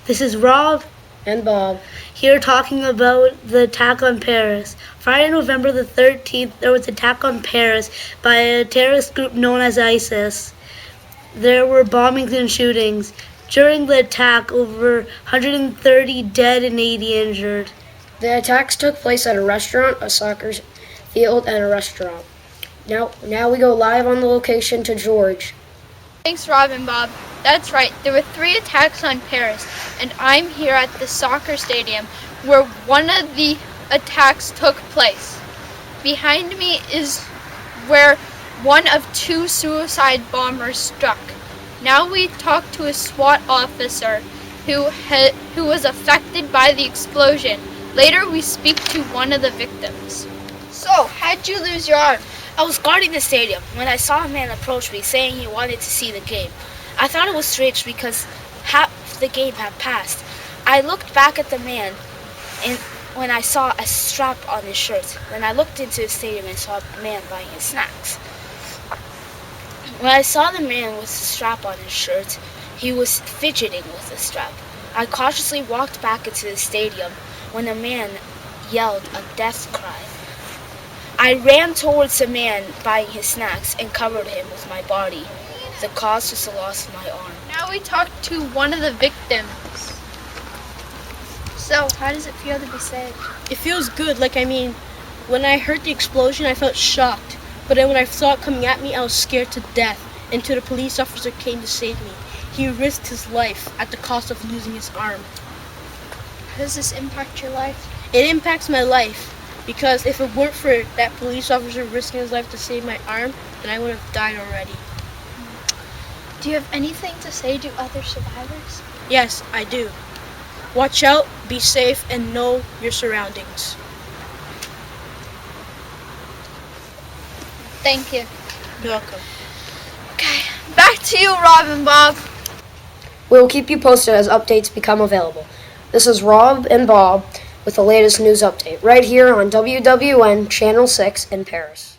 This is Rob and Bob here talking about the attack on Paris. Friday, November the 13th, there was an attack on Paris by a terrorist group known as ISIS. There were bombings and shootings. During the attack, over 130 dead and 80 injured. The attacks took place at a restaurant, a soccer field, and a restaurant. Now we go live on the location to George. Thanks, Rob and Bob. That's right, there were 3 attacks on Paris, and I'm here at the soccer stadium where one of the attacks took place. Behind me is where one of 2 suicide bombers struck. Now we talk to a SWAT officer who was affected by the explosion. Later we speak to one of the victims. So, how'd you lose your arm? I was guarding the stadium when I saw a man approach me saying he wanted to see the game. I thought it was strange because half the game had passed. I looked back at the man and when I saw a strap on his shirt. When I looked into the stadium and saw a man buying his snacks. When I saw the man with the strap on his shirt, he was fidgeting with the strap. I cautiously walked back into the stadium when a man yelled a death cry. I ran towards the man buying his snacks and covered him with my body. The cause was the loss of my arm. Now we talk to one of the victims. So, how does it feel to be saved? It feels good. When I heard the explosion, I felt shocked. But then when I saw it coming at me, I was scared to death. Until the police officer came to save me. He risked his life at the cost of losing his arm. How does this impact your life? It impacts my life. Because if it weren't for that police officer risking his life to save my arm, then I would have died already. Do you have anything to say to other survivors? Yes, I do. Watch out, be safe, and know your surroundings. Thank you. You're welcome. Okay, back to you, Rob and Bob. We'll keep you posted as updates become available. This is Rob and Bob with the latest news update right here on WWN Channel 6 in Paris.